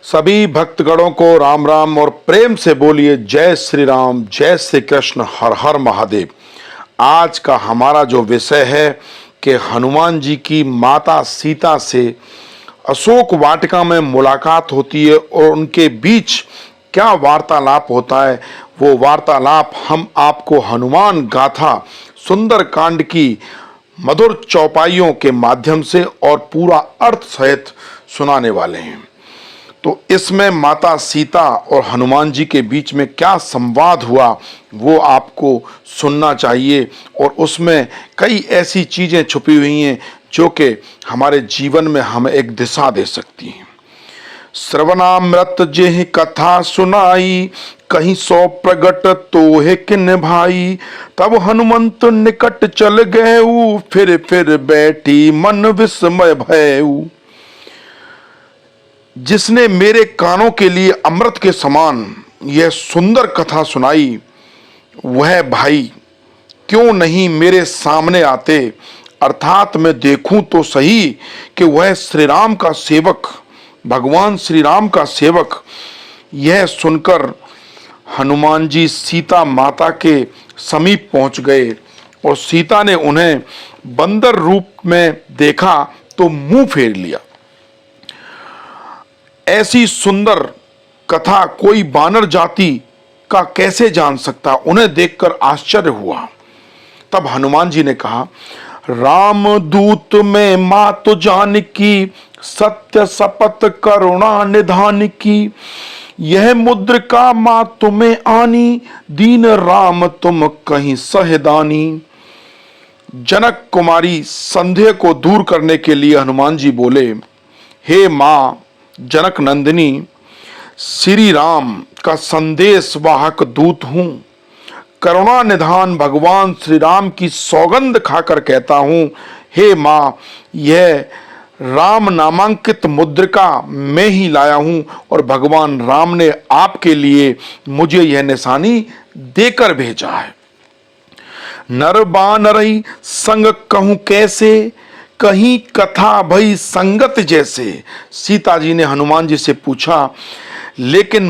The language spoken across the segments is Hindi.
सभी भक्तगणों को राम राम और प्रेम से बोलिए जय श्री राम, जय श्री कृष्ण, हर हर महादेव। आज का हमारा जो विषय है कि हनुमान जी की माता सीता से अशोक वाटिका में मुलाकात होती है और उनके बीच क्या वार्तालाप होता है। वो वार्तालाप हम आपको हनुमान गाथा सुंदर कांड की मधुर चौपाइयों के माध्यम से और पूरा अर्थ सहित सुनाने वाले हैं। तो इसमें माता सीता और हनुमान जी के बीच में क्या संवाद हुआ वो आपको सुनना चाहिए, और उसमें कई ऐसी चीजें छुपी हुई हैं जो कि हमारे जीवन में हमें एक दिशा दे सकती हैं। श्रवणामृत जेहि कथा सुनाई, कहीं सौ प्रगट तोहे किन भाई। तब हनुमंत निकट चल गए, फिर बैठी मन विस्मय भयऊ। जिसने मेरे कानों के लिए अमृत के समान यह सुंदर कथा सुनाई, वह भाई क्यों नहीं मेरे सामने आते, अर्थात मैं देखूं तो सही कि वह श्री राम का सेवक, भगवान श्री राम का सेवक। यह सुनकर हनुमान जी सीता माता के समीप पहुंच गए और सीता ने उन्हें बंदर रूप में देखा तो मुंह फेर लिया। ऐसी सुंदर कथा कोई बानर जाति का कैसे जान सकता, उन्हें देखकर आश्चर्य हुआ। तब हनुमान जी ने कहा, राम दूत में मात जानकी, सत्य शपथ करुणा निधान की। यह मुद्रिका मां तुम्हें आनी, दीन राम तुम कहीं सहदानी। जनक कुमारी संदेह को दूर करने के लिए हनुमान जी बोले, हे मां जनक नंदिनी, श्री राम का संदेश वाहक दूत हूं। करुणा निधान भगवान श्री राम की सौगंध खाकर कहता हूं, हे मां यह राम नामांकित मुद्रिका मैं ही लाया हूं और भगवान राम ने आपके लिए मुझे यह निशानी देकर भेजा है। नर बानरई संग कहूं कैसे, कहीं कथा भई संगत जैसे। सीता जी ने हनुमान जी से पूछा, लेकिन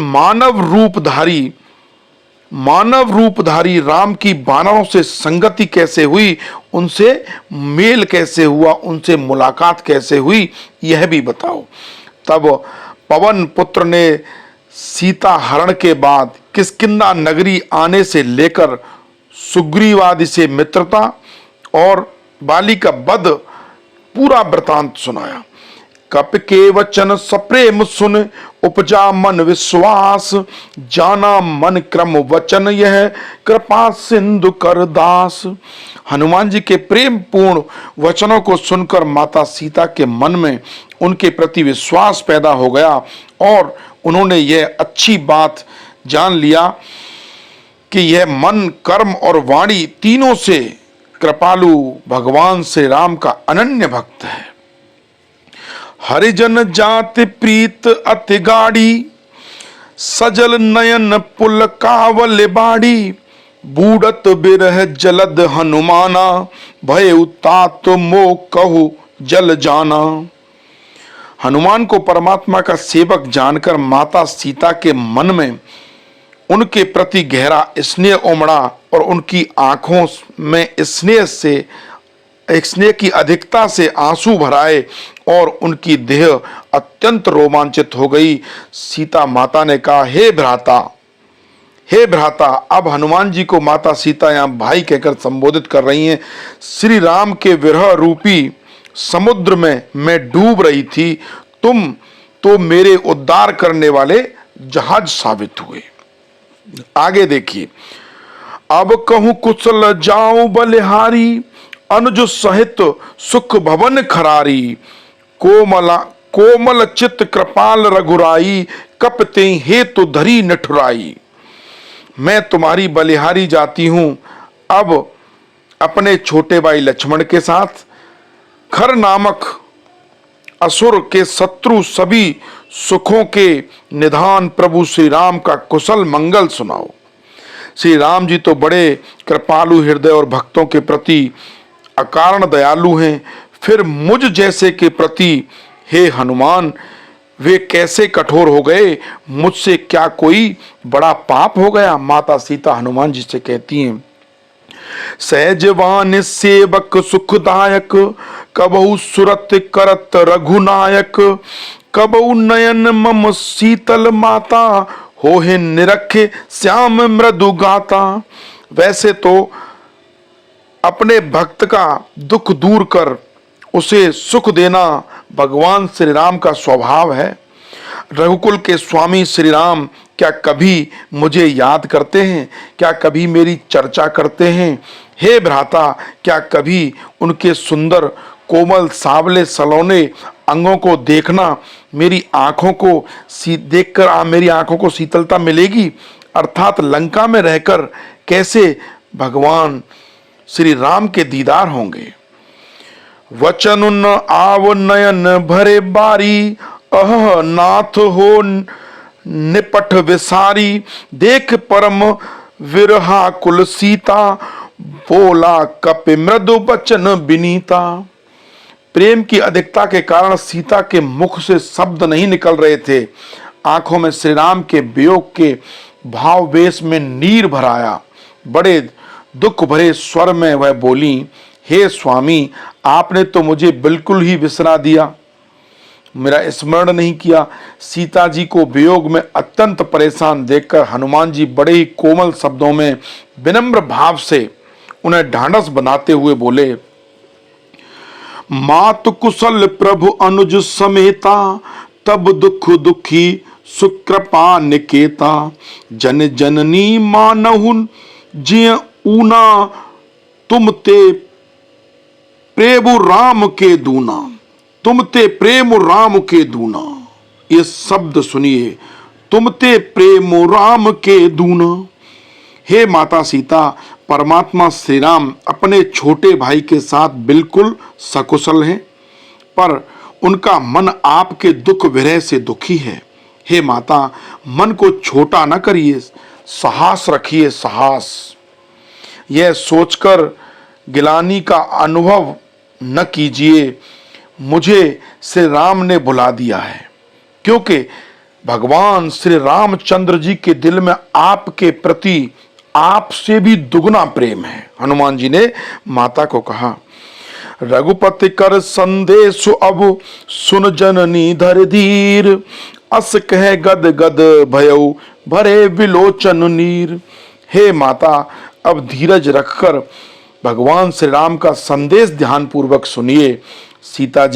मानव रूपधारी राम की बानरों से संगति कैसे हुई, उनसे मेल कैसे हुआ, उनसे मुलाकात कैसे हुई, यह भी बताओ। तब पवन पुत्र ने सीता हरण के बाद किष्किंधा नगरी आने से लेकर सुग्रीवादि से मित्रता और बाली का वध पूरा वृतांत सुनाया। कप के वचन सप्रेम सुन, उपजा मन विश्वास। जाना मन क्रम वचन यह, कृपा सिंधु कर दास। हनुमान जी के प्रेम पूर्ण वचनों को सुनकर माता सीता के मन में उनके प्रति विश्वास पैदा हो गया और उन्होंने यह अच्छी बात जान लिया कि यह मन, कर्म और वाणी तीनों से कृपालु भगवान श्री राम का अनन्य भक्त है। हरिजन जाति प्रीत अति गाड़ी, सजल नयन पुल कावल बाड़ी। बूढ़त बिरह जलद हनुमाना, भय उतात मो कहु जल जाना। हनुमान को परमात्मा का सेवक जानकर माता सीता के मन में उनके प्रति गहरा स्नेह उमड़ा और उनकी आंखों में स्नेह की अधिकता से आंसू भराए और उनकी देह अत्यंत रोमांचित हो गई। सीता माता ने कहा, हे भ्राता। अब हनुमान जी को माता सीता यहाँ भाई कहकर संबोधित कर रही हैं। श्री राम के विरह रूपी समुद्र में मैं डूब रही थी, तुम तो मेरे उद्धार करने वाले जहाज साबित हुए। आगे देखिए, अब कहूं कुशल जाऊं बलिहारी, अनुज सहित सुख भवन खरारी। कोमल चित कृपाल रघुराई, कपते हेतु धरी निठुराई। मैं तुम्हारी बलिहारी जाती हूं अब अपने छोटे भाई लक्ष्मण के साथ। खर नामक असुर के शत्रु सभी सुखों के निधान प्रभु श्री राम का कुशल मंगल सुनाओ। श्री राम जी तो बड़े कृपालु हृदय और भक्तों के प्रति अकारण दयालु हैं, फिर मुझ जैसे के प्रति हे हनुमान वे कैसे कठोर हो गए, मुझसे क्या कोई बड़ा पाप हो गया। माता सीता हनुमान जी से कहती हैं, सहजवान सेवक सुखदायक, कबहु सुरत करत रघुनायक, कबहु नयन मम शीतल माता, होहे निरखे श्याम मृदु गाता। वैसे तो अपने भक्त का दुख दूर कर उसे सुख देना भगवान श्री राम का स्वभाव है। रघुकुल के स्वामी श्री राम क्या कभी मुझे याद करते हैं? क्या कभी मेरी चर्चा करते हैं? हे भ्राता, क्या कभी उनके सुंदर कोमल सावले सलोने अंगों को देखना मेरी आंखों को देखकर मेरी आंखों को शीतलता मिलेगी? अर्थात लंका में रहकर कैसे भगवान श्री राम के दीदार होंगे। वचन न आव नयन भरे बारी, अह नाथ हो निपट विसारी, देख परम विरहा कुल सीता, बोला कपि मृदु बचन विनीता। प्रेम की अधिकता के कारण सीता के मुख से शब्द नहीं निकल रहे थे। आंखों में श्री राम के वियोग के भाववेश में नीर भराया। बड़े दुख भरे स्वर में वह बोली, हे स्वामी, आपने तो मुझे बिल्कुल ही विसरा दिया, मेरा स्मरण नहीं किया। सीता जी को वियोग में अत्यंत परेशान देखकर हनुमान जी बड़े ही कोमल शब्दों में विनम्र भाव से उन्हें ढांढस बनाते हुए बोले, मातु कुशल प्रभु अनुज समेता, तब दुख दुखी सुकृपा निकेता, जन जननी मानहुन जिय ऊना, तुम ते प्रेम राम के दूना, तुम ते प्रेम राम के दूना। ये शब्द सुनिए, तुम ते प्रेम राम के दूना। हे माता सीता, परमात्मा श्री राम अपने छोटे भाई के साथ बिल्कुल सकुशल हैं, पर उनका मन आपके दुख विरह से दुखी है। हे माता, मन को छोटा न करिए, साहस रखिए, साहस। यह सोचकर गिलानी का अनुभव न कीजिए, मुझे श्री राम ने बुला दिया है, क्योंकि भगवान श्री रामचंद्र जी के दिल में आपके प्रति आपसे भी दुगना प्रेम है। हनुमान जी ने माता को कहा, रघुपति कर संदेश अब सुन जननी धर धीर, अस कह गद गद भयउ भरे विलोचन नीर। हे माता, अब धीरज रखकर भगवान श्री राम का संदेश ध्यान पूर्वक सुनिए। सीता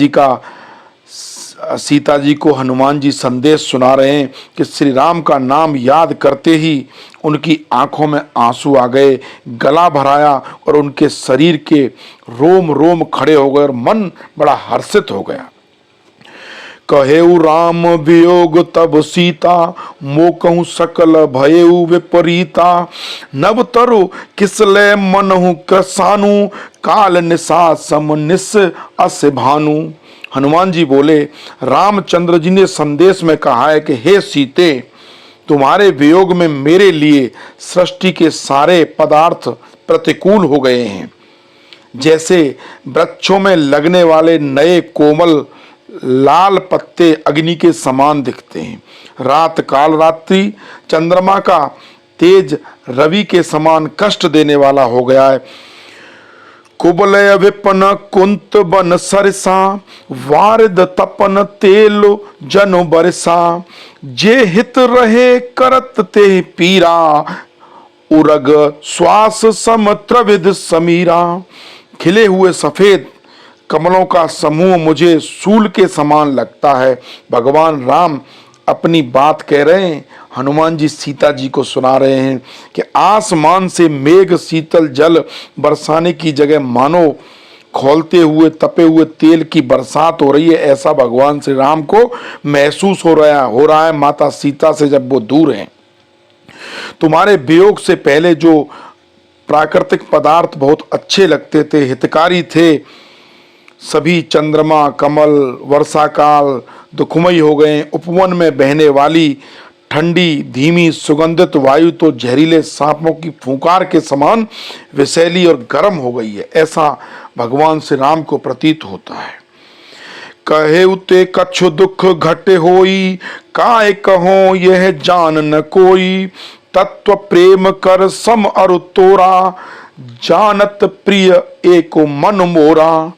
जी को हनुमान जी संदेश सुना रहे हैं कि श्री राम का नाम याद करते ही उनकी आंखों में आंसू आ गए, गला भराया और उनके शरीर के रोम रोम खड़े हो गए और मन बड़ा हर्षित हो गया। कहेउ राम वियोग तब सीता, मोकहु सकल भयउ विपरीता, नव तरु किसले मनहु क्रसानु, काल निशा सम निस अस भानु। हनुमान जी बोले, रामचंद्र जी ने संदेश में कहा है कि हे सीते, तुम्हारे वियोग में मेरे लिए सृष्टि के सारे पदार्थ प्रतिकूल हो गए हैं। जैसे वृक्षों में लगने वाले नए कोमल लाल पत्ते अग्नि के समान दिखते हैं, रात काल रात्रि चंद्रमा का तेज रवि के समान कष्ट देने वाला हो गया है। कुबलय विपन कुंत बन सरसा, वारिद तपन तेल जन बरसा, जे हित रहे करत ते पीरा, उरग श्वास सम त्रविद समीरा। खिले हुए सफेद कमलों का समूह मुझे सूल के समान लगता है। भगवान राम अपनी बात कह रहे हैं, हनुमान जी सीता जी को सुना रहे हैं कि आसमान से मेघ शीतल जल बरसाने की जगह मानो खौलते हुए तपे हुए तेल की बरसात हो रही है। ऐसा भगवान श्री राम को महसूस हो रहा है माता सीता से जब वो दूर हैं। तुम्हारे वियोग से पहले जो प्राकृतिक पदार्थ बहुत अच्छे लगते थे, हितकारी थे, सभी चंद्रमा कमल वर्षा काल दुखमयी हो गए। उपवन में बहने वाली ठंडी धीमी सुगंधित वायु तो जहरीले सांपों की फुंकार के समान विषैली और गर्म हो गई है, ऐसा भगवान श्री राम को प्रतीत होता है। कहे उते कछु दुख घटे होई, काय कहो यह जान न कोई। तत्व प्रेम कर सम अरु तोरा, जानत प्रिय एको मन मोरा।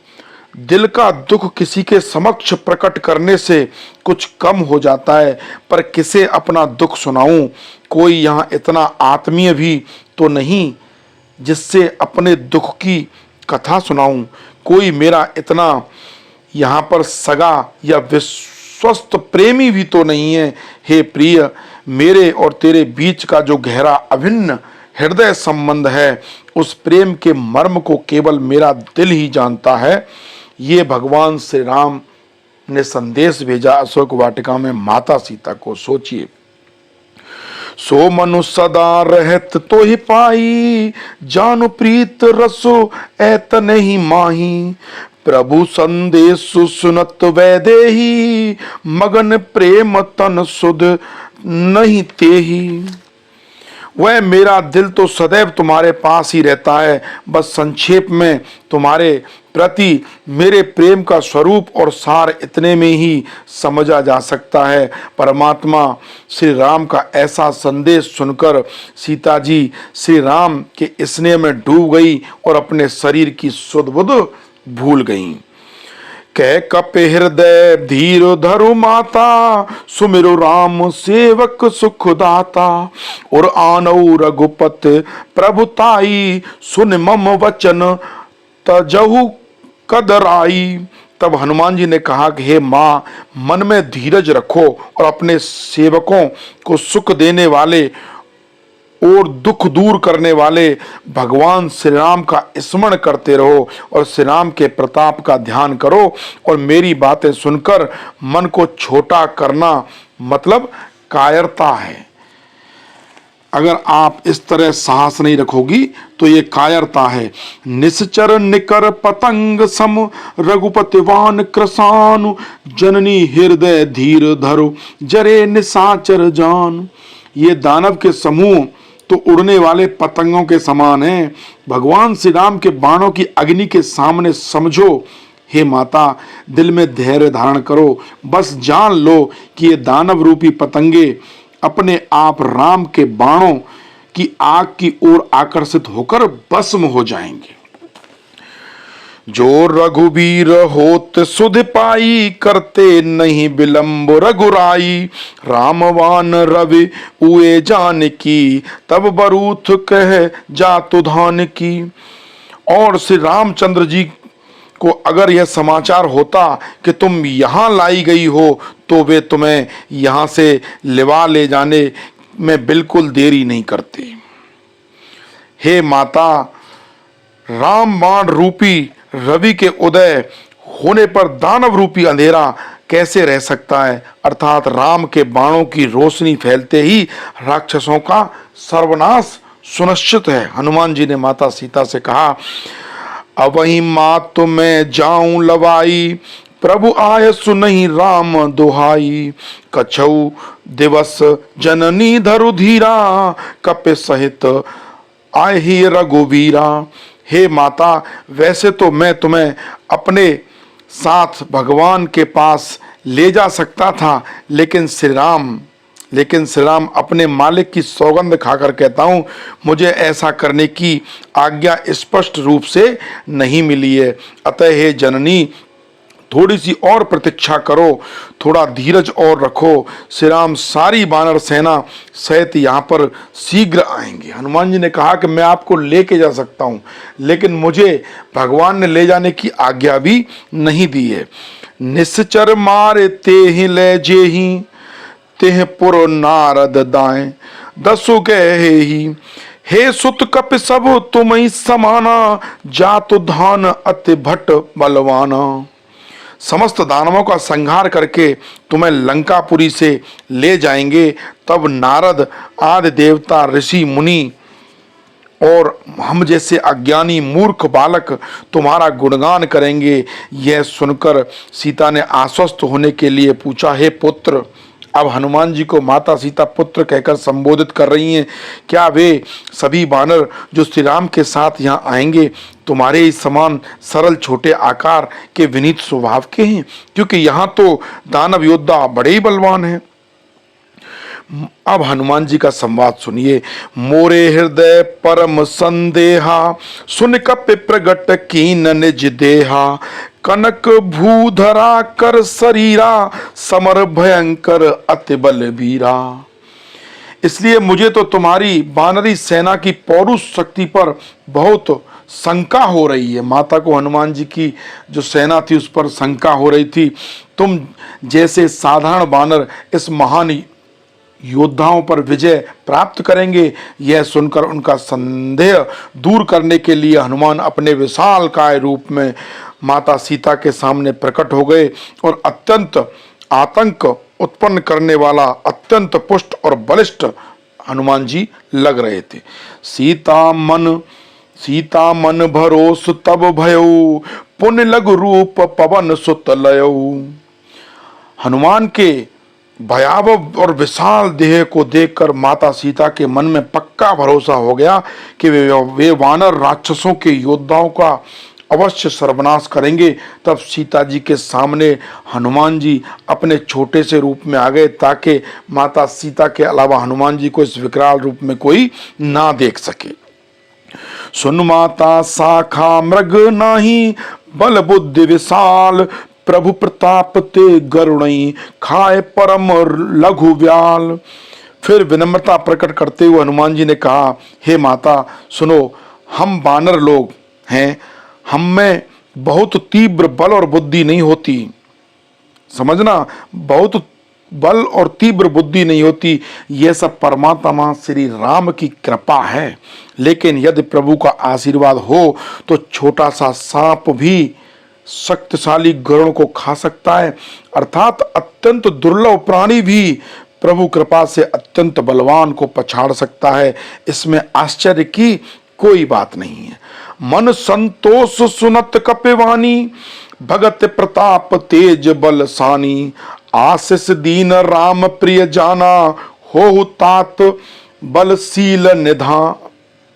दिल का दुख किसी के समक्ष प्रकट करने से कुछ कम हो जाता है, पर किसे अपना दुख सुनाऊं। कोई यहाँ इतना आत्मीय भी तो नहीं जिससे अपने दुख की कथा सुनाऊं। कोई मेरा इतना यहाँ पर सगा या विश्वस्त प्रेमी भी तो नहीं है। हे प्रिय, मेरे और तेरे बीच का जो गहरा अभिन्न हृदय संबंध है, उस प्रेम के मर्म को केवल मेरा दिल ही जानता है। ये भगवान श्री राम ने संदेश भेजा अशोक वाटिका में माता सीता को। सोचिए, सो मनु सदा रहत तो ही पाई, जानु प्रीत रसो ऐत नहीं माही। प्रभु संदेश सुनत वैदेही, मगन प्रेम तन सुध नहीं तेही। वह मेरा दिल तो सदैव तुम्हारे पास ही रहता है। बस संक्षेप में तुम्हारे प्रति मेरे प्रेम का स्वरूप और सार इतने में ही समझा जा सकता है। परमात्मा श्री राम का ऐसा संदेश सुनकर सीता जी श्री राम के स्नेह में डूब गई और अपने शरीर की सुध बुध भूल गईं। कह कपे हृदय धीर धरु माता, सुमिरु राम सेवक सुख दाता। और आनऊ रघुपत प्रभुताई, सुन मम वचन तजहु कदराई। तब हनुमान जी ने कहा कि हे माँ, मन में धीरज रखो और अपने सेवकों को सुख देने वाले और दुख दूर करने वाले भगवान श्री राम का स्मरण करते रहो और श्री राम के प्रताप का ध्यान करो। और मेरी बातें सुनकर मन को छोटा करना मतलब कायरता है। अगर आप इस तरह साहस नहीं रखोगी तो ये कायरता है। निश्चर निकर पतंग सम, रघुपतिवान कृसानु। जननी हृदय धीर धरो, जरे निशाचर जान। ये दानव के समूह तो उड़ने वाले पतंगों के समान हैं। भगवान श्री राम के बाणों की अग्नि के सामने समझो। हे माता, दिल में धैर्य धारण करो। बस जान लो कि ये दानव रूपी पतंगे अपने आप राम के बाणों की आग की ओर आकर्षित होकर भस्म हो जाएंगे। जो रघुबीर होत सुध पाई, करते नहीं विलंब रघुराई। रामवान रवि उए जान की, तब बरूथ कह जातु धान की। और श्री रामचंद्र जी को अगर यह समाचार होता कि तुम यहाँ लाई गई हो, तो वे तुम्हें यहाँ से लिवा ले जाने में बिल्कुल देरी नहीं करते। हे माता, राम बाण रूपी रवि के उदय होने पर दानव रूपी अंधेरा कैसे रह सकता है। अर्थात राम के बाणों की रोशनी फैलते ही राक्षसों का सर्वनाश सुनिश्चित है। हनुमान जी ने माता सीता से कहा, अवहीं मात मैं जाऊं लवाई, प्रभु आय सुनहि राम दुहाई। कछऊ दिवस जननी धरु धीरा, कपे सहित आए ही रघुवीरा। हे माता, वैसे तो मैं तुम्हें अपने साथ भगवान के पास ले जा सकता था, लेकिन श्री राम अपने मालिक की सौगंध खाकर कहता हूँ, मुझे ऐसा करने की आज्ञा स्पष्ट रूप से नहीं मिली है। अतः हे जननी, थोड़ी सी और प्रतीक्षा करो, थोड़ा धीरज और रखो। श्री राम सारी वानर सेना सहित यहाँ पर शीघ्र आएंगे। हनुमान जी ने कहा कि मैं आपको लेके जा सकता हूँ, लेकिन मुझे भगवान ने ले जाने की आज्ञा भी नहीं दी है। निश्चर मारे तेहि ले जेहि, तेह पुर नारद दाएं। दसु कहे ही, हे सुत कपि सब तुम ही समाना, जातु धान अति भट बलवाना। समस्त दानवों का संहार करके तुम्हें लंकापुरी से ले जाएंगे। तब नारद आदि देवता, ऋषि मुनि और हम जैसे अज्ञानी मूर्ख बालक तुम्हारा गुणगान करेंगे। यह सुनकर सीता ने आश्वस्त होने के लिए पूछा, हे पुत्र, अब हनुमान जी को माता सीता पुत्र कहकर संबोधित कर रही हैं। क्या वे सभी बानर जो श्री राम के साथ यहाँ आएंगे तुम्हारे ही समान सरल छोटे आकार के विनीत स्वभाव के हैं? क्योंकि यहाँ तो दानव योद्धा बड़े ही बलवान हैं। अब हनुमान जी का संवाद सुनिए। मोरे हृदय परम संदेहा, सुन कपि प्रगट कीन निज देहा। कनक भूधरा कर शरीरा, समर भयंकर अति बलबीरा। इसलिए मुझे तो तुम्हारी वानरी सेना की पौरुष शक्ति पर बहुत शंका हो रही है। माता को हनुमान जी की जो सेना थी उस पर शंका हो रही थी। तुम जैसे साधारण वानर इस महान योद्धाओं पर विजय प्राप्त करेंगे, यह सुनकर उनका संदेह दूर करने के लिए हनुमान अपने विशालकाय रूप में माता सीता के सामने प्रकट हो गए और अत्यंत आतंक उत्पन्न करने वाला अत्यंत पुष्ट और बलिष्ठ हनुमान जी लग रहे थे। सीता मन भरोस तब भयो, पुण्य लघु रूप पवन सुत लयो। हनुमान के भयावह और विशाल देह को देखकर माता सीता के मन में पक्का भरोसा हो गया कि वे वानर राक्षसों के योद्धाओं का अवश्य सर्वनाश करेंगे। तब सीता जी के सामने हनुमान जी अपने छोटे से रूप में आ गए ताकि माता सीता के अलावा हनुमान जी को इस विकराल रूप में कोई ना देख सके। सुन माता शाखा मृग नाही, बल बुद्धि विशाल। प्रभु प्रताप ते गरुणई, खाए परम लघु व्याल। फिर विनम्रता प्रकट करते हुए हनुमान जी ने कहा, हे माता सुनो, हम वानर लोग हैं, हम में बहुत तीव्र बल और बुद्धि नहीं होती। समझना, बहुत बल और तीव्र बुद्धि नहीं होती। यह सब परमात्मा श्री राम की कृपा है। लेकिन यदि प्रभु का आशीर्वाद हो तो छोटा सा सांप भी शक्तिशाली गरुड़ को खा सकता है। अर्थात अत्यंत दुर्लभ प्राणी भी प्रभु कृपा से अत्यंत बलवान को पछाड़ सकता है। इसमें आश्चर्य की कोई बात नहीं है। मन संतोष सुनत कपिवानी, भगत प्रताप तेज बल सानी। आशीष दीन राम प्रिय जाना, हो तात बलशील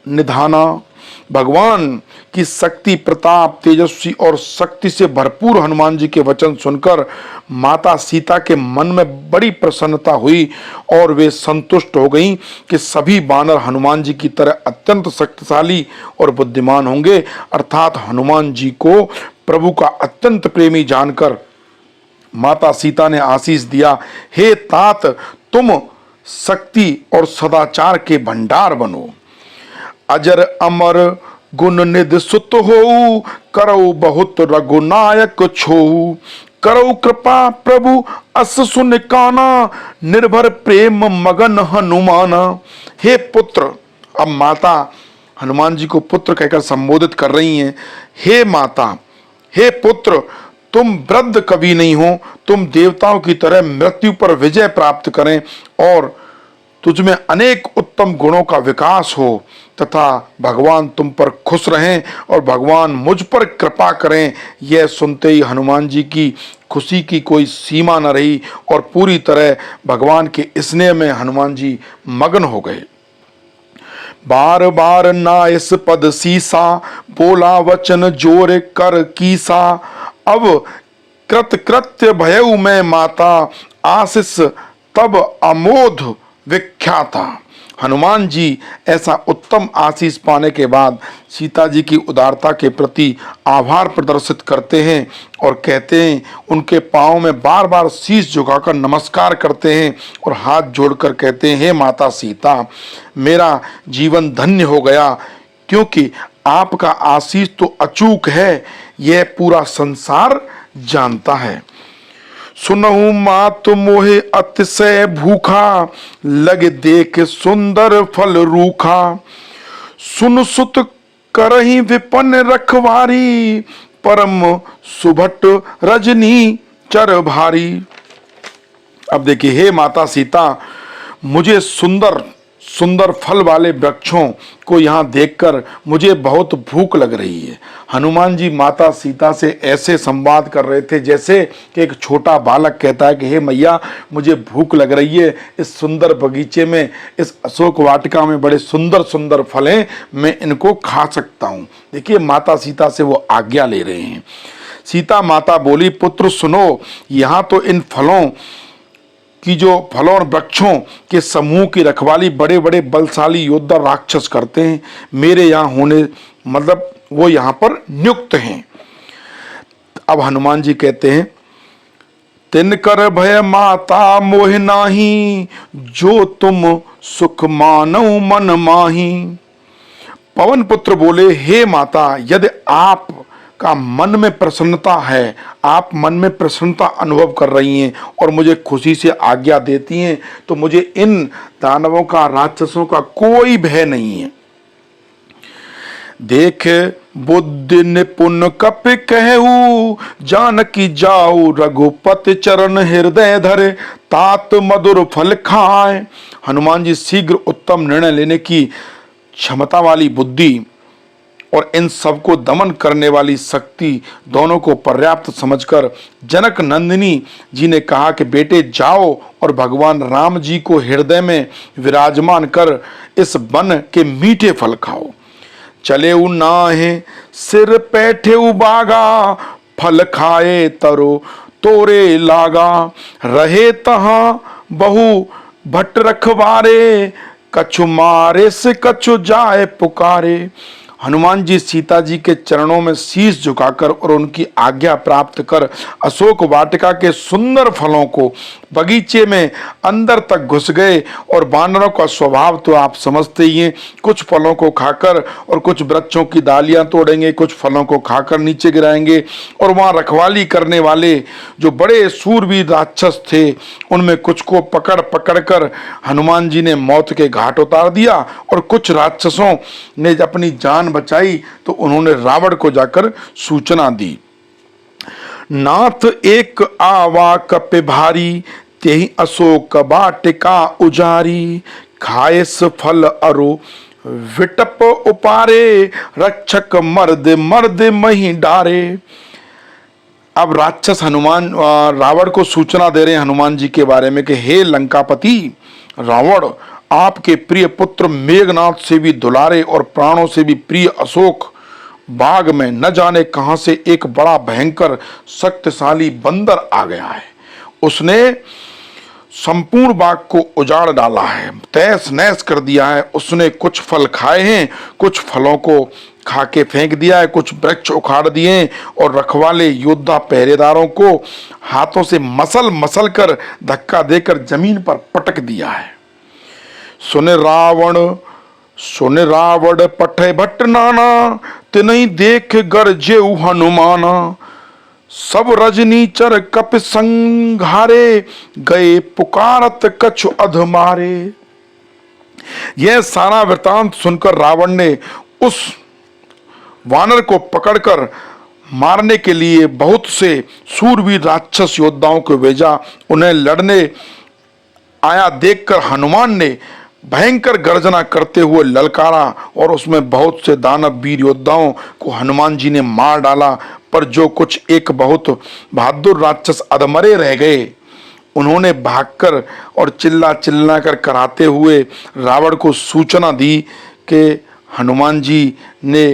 निधाना। भगवान की शक्ति, प्रताप, तेजस्वी और शक्ति से भरपूर हनुमान जी के वचन सुनकर माता सीता के मन में बड़ी प्रसन्नता हुई और वे संतुष्ट हो गईं कि सभी वानर हनुमान जी की तरह अत्यंत शक्तिशाली और बुद्धिमान होंगे। अर्थात हनुमान जी को प्रभु का अत्यंत प्रेमी जानकर माता सीता ने आशीष दिया, हे तात तुम शक्ति और सदाचार के भंडार बनो। अजर अमर गुण निधि सुत हो, करौ बहुत रघुनायक छो। करौ कृपा प्रभु अस सुन काना, निर्भर प्रेम मगन हनुमाना। हे पुत्र, अब माता हनुमान जी को पुत्र कहकर संबोधित कर रही हैं। हे माता, हे पुत्र, तुम वृद्ध कभी नहीं हो, तुम देवताओं की तरह मृत्यु पर विजय प्राप्त करें और तुझमें अनेक उत्तम गुणों का विकास हो तथा भगवान तुम पर खुश रहें और भगवान मुझ पर कृपा करें। यह सुनते ही हनुमान जी की खुशी की कोई सीमा न रही और पूरी तरह भगवान के स्नेह में हनुमान जी मग्न हो गए। बार बार नायस पद सीसा, बोला वचन जोर कर कीसा। अब कृत कृत्य भयउ में माता, आशीष तब अमोध विख्याता। हनुमान जी ऐसा उत्तम आशीष पाने के बाद सीता जी की उदारता के प्रति आभार प्रदर्शित करते हैं और कहते हैं, उनके पांव में बार बार शीश झुकाकर नमस्कार करते हैं और हाथ जोड़कर कहते हैं, हे माता सीता, मेरा जीवन धन्य हो गया क्योंकि आपका आशीष तो अचूक है, यह पूरा संसार जानता है। सुनहु मात मोहे अतिशय भूखा, लगे देख सुंदर फल रूखा। सुन सुत करही विपन्न रखवारी, परम सुभट रजनी चर भारी। अब देखिए, हे माता सीता, मुझे सुंदर सुंदर फल वाले वृक्षों को यहाँ देखकर मुझे बहुत भूख लग रही है। हनुमान जी माता सीता से ऐसे संवाद कर रहे थे जैसे कि एक छोटा बालक कहता है कि हे मैया, मुझे भूख लग रही है, इस सुंदर बगीचे में, इस अशोक वाटिका में बड़े सुंदर सुंदर फल हैं, मैं इनको खा सकता हूँ। देखिए माता सीता से वो आज्ञा ले रहे हैं। सीता माता बोली, पुत्र सुनो, यहाँ तो इन फलों कि जो फलों और वृक्षों के समूह की रखवाली बड़े बड़े बलशाली योद्धा राक्षस करते हैं। मेरे यहाँ होने मतलब वो यहाँ पर नियुक्त हैं। अब हनुमान जी कहते हैं, तिनकर भय माता मोह नाही, जो तुम सुख मानो मन माही। पवन पुत्र बोले, हे माता, यदि आप का मन में प्रसन्नता है, आप मन में प्रसन्नता अनुभव कर रही हैं और मुझे खुशी से आज्ञा देती हैं, तो मुझे इन दानवों का, राक्षसों का कोई भय नहीं है। देख बुद्धि निपुण कप कहू, जानकी जाऊ रघुपति चरण हृदय धरे, तात मधुर फल खाए। हनुमान जी शीघ्र उत्तम निर्णय लेने की क्षमता वाली बुद्धि और इन सबको दमन करने वाली शक्ति दोनों को पर्याप्त समझकर जनक नंदिनी जी ने कहा कि बेटे जाओ और भगवान राम जी को हृदय में विराजमान कर इस वन के मीठे फल खाओ। चले उ नाहे सिर पैठे उबागा, फल खाए तरो तोरे लागा, रहे तहाँ बहु भट्ट रखवारे, कछु मारे से कछु जाए पुकारे। हनुमान जी सीता जी के चरणों में शीश झुकाकर और उनकी आज्ञा प्राप्त कर अशोक वाटिका के सुंदर फलों को बगीचे में अंदर तक घुस गए। और बानरों का स्वभाव तो आप समझते ही हैं, कुछ फलों को खाकर और कुछ वृक्षों की डालियां तोड़ेंगे, कुछ फलों को खाकर नीचे गिराएंगे। और वहां रखवाली करने वाले जो बड़े सूरवीर राक्षस थे, उनमें कुछ को पकड़ पकड़ कर हनुमान जी ने मौत के घाट उतार दिया और कुछ राक्षसों ने अपनी जान बचाई तो उन्होंने रावण को जाकर सूचना दी। नाथ एक आवा कपि भारी, तेहि अशोक वाटिका उजारी, खाएस फल अरु विटप उपारे, रक्षक मर्द मर्द मही डारे। अब राक्षस हनुमान रावण को सूचना दे रहे हैं हनुमान जी के बारे में कि हे लंकापति रावण, आपके प्रिय पुत्र मेघनाथ से भी दुलारे और प्राणों से भी प्रिय अशोक बाग में न जाने कहां से एक बड़ा भयंकर शक्तिशाली बंदर आ गया है। उसने संपूर्ण बाग को उजाड़ डाला है, तहस नहस कर दिया है। उसने कुछ फल खाए हैं, कुछ फलों को खा के फेंक दिया है, कुछ वृक्ष उखाड़ दिए और रखवाले योद्धा पहरेदारों को हाथों से मसल मसल कर धक्का देकर जमीन पर पटक दिया है। सुन रावण पठे भट्ट नाना, तिनहि देख गरजे हनुमाना, सब रजनीचर कपि संघारे, गए पुकारत कछु अधमारे। यह सारा वृतांत सुनकर रावण ने उस वानर को पकड़कर मारने के लिए बहुत से सूरवीर राक्षस योद्धाओं को भेजा। उन्हें लड़ने आया देखकर हनुमान ने भयंकर गर्जना करते हुए ललकारा और उसमें बहुत से दानव वीर योद्धाओं को हनुमान जी ने मार डाला। पर जो कुछ एक बहुत बहादुर राक्षस अधमरे रह गए, उन्होंने भागकर और चिल्ला चिल्ला कर कराते हुए रावण को सूचना दी कि हनुमान जी ने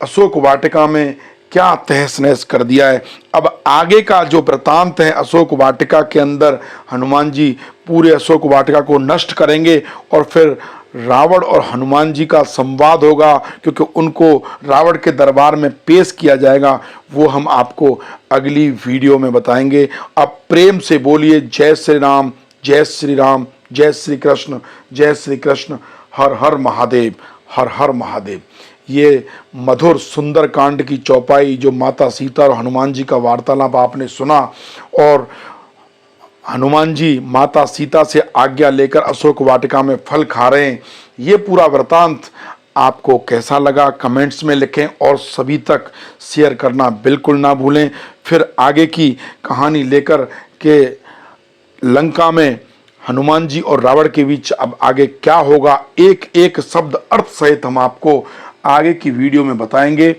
अशोक वाटिका में क्या तहस नहस कर दिया है। अब आगे का जो वृतांत है, अशोक वाटिका के अंदर हनुमान जी पूरे अशोक वाटिका को नष्ट करेंगे और फिर रावण और हनुमान जी का संवाद होगा, क्योंकि उनको रावण के दरबार में पेश किया जाएगा। वो हम आपको अगली वीडियो में बताएंगे। अब प्रेम से बोलिए जय श्री राम, जय श्री राम, जय श्री कृष्ण, जय श्री कृष्ण, हर हर महादेव, हर हर महादेव। ये मधुर सुंदर कांड की चौपाई जो माता सीता और हनुमान जी का वार्तालाप आपने सुना, और हनुमान जी माता सीता से आज्ञा लेकर अशोक वाटिका में फल खा रहे हैं। ये पूरा वृतांत आपको कैसा लगा कमेंट्स में लिखें और सभी तक शेयर करना बिल्कुल ना भूलें। फिर आगे की कहानी लेकर के लंका में हनुमान जी और रावण के बीच अब आगे क्या होगा, एक एक शब्द अर्थ सहित हम आपको आगे की वीडियो में बताएंगे।